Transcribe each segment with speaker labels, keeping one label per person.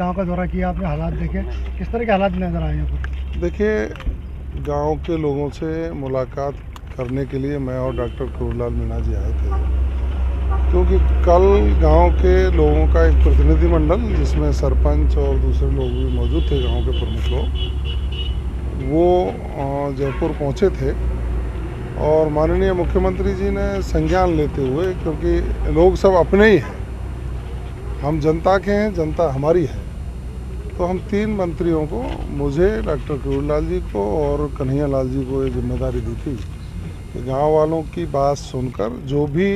Speaker 1: गांव का दौरा किया आपने, हालात देखे, किस तरह के हालात नजर आए यहाँ पर?
Speaker 2: देखिए, गांव के लोगों से मुलाकात करने के लिए मैं और डॉक्टर करूरलाल मीणा जी आए थे, क्योंकि कल गांव के लोगों का एक प्रतिनिधिमंडल जिसमें सरपंच और दूसरे लोग भी मौजूद थे, गांव के प्रमुख लोग, वो जयपुर पहुंचे थे और माननीय मुख्यमंत्री जी ने संज्ञान लेते हुए, क्योंकि लोग सब अपने ही हैं, हम जनता के हैं, जनता हमारी है, तो हम 3 मंत्रियों को, मुझे, डॉक्टर करूरलाल जी को और कन्हैया लाल जी को ये जिम्मेदारी दी थी कि गांव वालों की बात सुनकर जो भी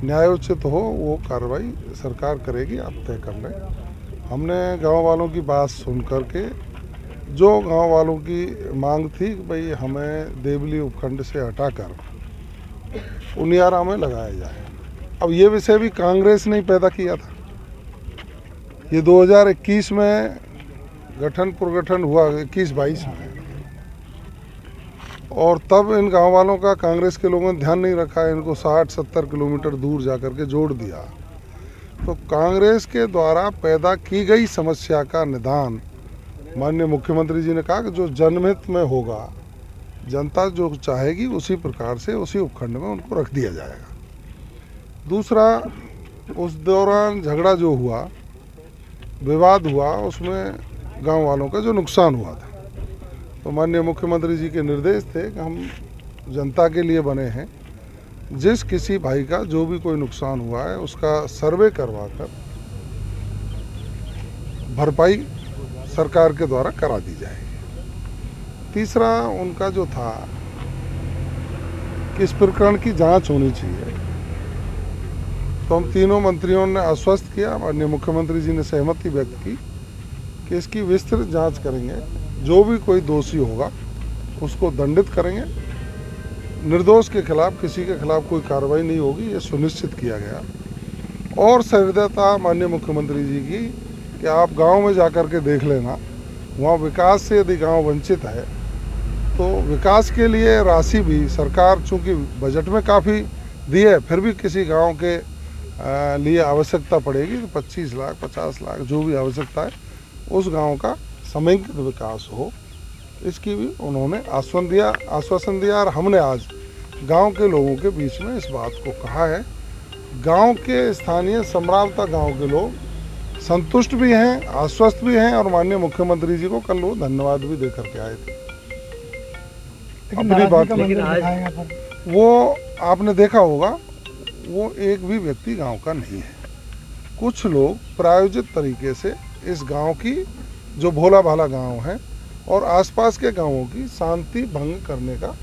Speaker 2: न्यायोचित हो वो कार्रवाई सरकार करेगी, आप तय कर लें। हमने गांव वालों की बात सुन कर के, जो गांव वालों की मांग थी कि भाई हमें देवली उपखंड से हटाकर उनियारा में लगाया जाए। अब ये विषय भी कांग्रेस ने पैदा किया था। ये 2021 में गठन पुनर्गठन हुआ, 21-22 में, और तब इन गांव वालों का कांग्रेस के लोगों ने ध्यान नहीं रखा, इनको 60-70 किलोमीटर दूर जाकर के जोड़ दिया। तो कांग्रेस के द्वारा पैदा की गई समस्या का निदान माननीय मुख्यमंत्री जी ने कहा कि जो जनहित में होगा, जनता जो चाहेगी उसी प्रकार से उसी उपखंड में उनको रख दिया जाएगा। दूसरा, उस दौरान झगड़ा जो हुआ, विवाद हुआ, उसमें गांव वालों का जो नुकसान हुआ था, तो माननीय मुख्यमंत्री जी के निर्देश थे कि हम जनता के लिए बने हैं, जिस किसी भाई का जो भी कोई नुकसान हुआ है उसका सर्वे करवा कर भरपाई सरकार के द्वारा करा दी जाएगी। तीसरा उनका जो था कि इस प्रकरण की जांच होनी चाहिए, तो हम तीनों मंत्रियों ने आश्वस्त किया, माननीय मुख्यमंत्री जी ने सहमति व्यक्त की कि इसकी विस्तृत जांच करेंगे, जो भी कोई दोषी होगा उसको दंडित करेंगे, निर्दोष के खिलाफ, किसी के खिलाफ कोई कार्रवाई नहीं होगी, ये सुनिश्चित किया गया। और सहृदयता माननीय मुख्यमंत्री जी की कि आप गांव में जाकर के देख लेना, वहाँ विकास से यदि गांव वंचित है तो विकास के लिए राशि भी सरकार, चूँकि बजट में काफ़ी दी है, फिर भी किसी गांव के लिए आवश्यकता पड़ेगी तो 25 लाख 50 लाख जो भी आवश्यकता है, उस गांव का समेकित विकास हो, इसकी भी उन्होंने आश्वासन दिया। और हमने आज गांव के लोगों के बीच में इस बात को कहा है। गांव के स्थानीय समरावता गांव के लोग संतुष्ट भी हैं, आश्वस्त भी हैं, और माननीय मुख्यमंत्री जी को कल वो धन्यवाद भी दे करके आए थे। अपनी बात वो आपने देखा होगा, वो एक भी व्यक्ति गांव का नहीं है। कुछ लोग प्रायोजित तरीके से इस गांव की, जो भोला भाला गांव है और आसपास के गांवों की शांति भंग करने का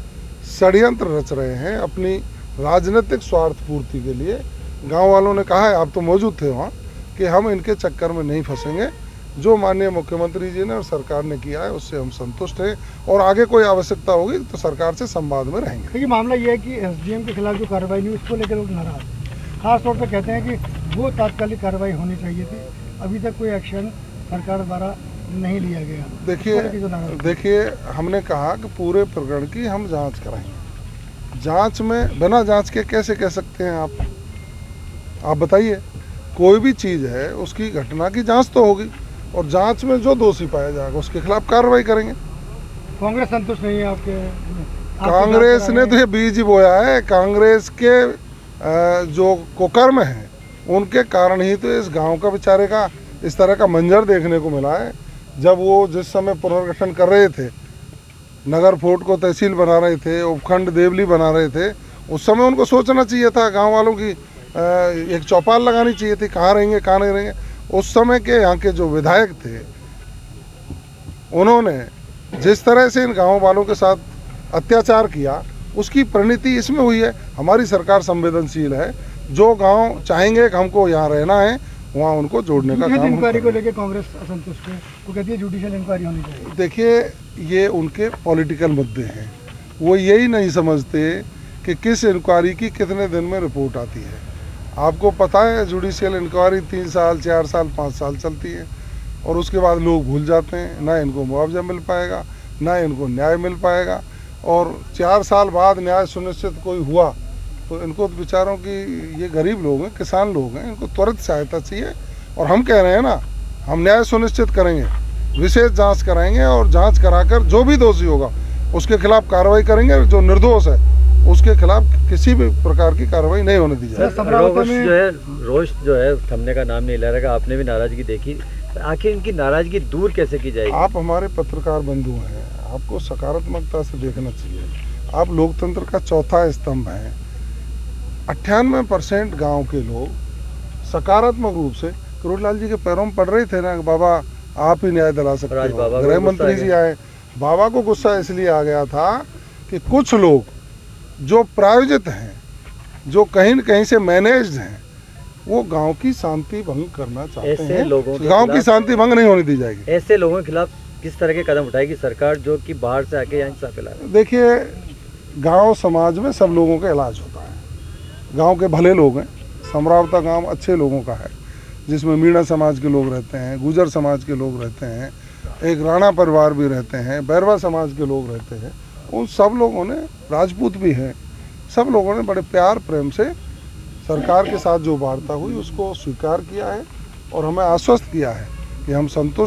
Speaker 2: षड्यंत्र रच रहे हैं अपनी राजनीतिक स्वार्थ पूर्ति के लिए। गांव वालों ने कहा है, आप तो मौजूद थे वहाँ, कि हम इनके चक्कर में नहीं फंसेंगे, जो माननीय मुख्यमंत्री जी ने और सरकार ने किया है उससे हम संतुष्ट हैं, और आगे कोई आवश्यकता होगी तो सरकार से संवाद में रहेंगे।
Speaker 1: देखिए, मामला ये है कि एसडीएम के खिलाफ जो कार्रवाई हुई उसको लेकर लोग नाराज, खास तौर पर कहते हैं कि वो तात्कालिक कार्रवाई होनी चाहिए थी, अभी तक कोई एक्शन सरकार द्वारा नहीं लिया गया।
Speaker 2: देखिए, हमने कहा कि पूरे प्रकरण की हम जांच कराएंगे। जांच में बिना जांच के कैसे कह सकते हैं आप बताइए? कोई भी चीज़ है उसकी घटना की जांच तो होगी, और जांच में जो दोषी पाया जाएगा उसके खिलाफ कार्रवाई करेंगे।
Speaker 1: कांग्रेस संतुष्ट नहीं है आपके?
Speaker 2: कांग्रेस ने तो ये बीज ही बोया है। कांग्रेस के जो कुकर्म हैं उनके कारण ही तो इस गांव का बेचारे का इस तरह का मंजर देखने को मिला है। जब वो जिस समय पुनर्गठन कर रहे थे, नगर फोर्ट को तहसील बना रहे थे, उपखंड देवली बना रहे थे, उस समय उनको सोचना चाहिए था, गांव वालों की एक चौपाल लगानी चाहिए थी, कहाँ रहेंगे कहाँ नहीं रहेंगे। उस समय के यहाँ के जो विधायक थे, उन्होंने जिस तरह से इन गाँव वालों के साथ अत्याचार किया, उसकी परिणति इसमें हुई है। हमारी सरकार संवेदनशील है, जो गांव चाहेंगे कि हमको यहाँ रहना है, वहाँ उनको जोड़ने का काम।
Speaker 1: इंक्वायरी को लेकर कांग्रेस असंतुष्ट है, वो कहती है जुडिशियल इंक्वायरी होनी चाहिए।
Speaker 2: देखिए, ये उनके पॉलिटिकल मुद्दे हैं। वो यही नहीं समझते कि किस इंक्वायरी की कितने दिन में रिपोर्ट आती है। आपको पता है, जुडिशियल इंक्वायरी 3 साल 4 साल 5 साल चलती है, और उसके बाद लोग भूल जाते हैं, ना इनको मुआवजा मिल पाएगा, ना इनको न्याय मिल पाएगा। और 4 साल बाद न्याय सुनिश्चित कोई हुआ तो इनको बेचारों की, ये गरीब लोग हैं, किसान लोग हैं, इनको त्वरित सहायता चाहिए। और हम कह रहे हैं ना, हम न्याय सुनिश्चित करेंगे, विशेष जांच कराएंगे और जांच कराकर जो भी दोषी होगा उसके खिलाफ कार्रवाई करेंगे। जो निर्दोष है उसके खिलाफ किसी भी प्रकार की कार्रवाई नहीं होने दी जाएगी।
Speaker 3: रोष जो है थमने का नाम नहीं ले रहा। आपने भी नाराजगी देखी, आखिर इनकी नाराजगी दूर कैसे की जाएगी?
Speaker 2: आप हमारे पत्रकार बंधु हैं, आपको सकारात्मकता से देखना चाहिए। आप लोकतंत्र का चौथा स्तंभ हैं। 98% गांव के लोग सकारात्मक रूप से करोड़लाल जी के पैरों में पड़ रहे थे ना, बाबा आप ही न्याय दिला सकते हो। गृह मंत्री जी आए, बाबा को गुस्सा इसलिए आ गया था कि कुछ लोग जो प्रायोजित हैं, जो कहीं न कहीं से मैनेज्ड हैं, वो गांव की शांति भंग करना चाहते हैं। गांव की शांति भंग नहीं होने दी जाएगी।
Speaker 3: ऐसे लोगों के खिलाफ किस तरह के कदम उठाएगी सरकार, जो कि बाहर से आके यहाँ हिंसा फैला रहे हैं?
Speaker 2: देखिए, गांव समाज में सब लोगों का इलाज होता है। गांव के भले लोग हैं, समरावता गांव अच्छे लोगों का है, जिसमें मीणा समाज के लोग रहते हैं, गुजर समाज के लोग रहते हैं, एक राणा परिवार भी रहते हैं, बैरवा समाज के लोग रहते हैं। उन सब लोगों ने, राजपूत भी हैं, सब लोगों ने बड़े प्यार प्रेम से सरकार के साथ जो वार्ता हुई उसको स्वीकार किया है और हमें आश्वस्त किया है कि हम संतुष्ट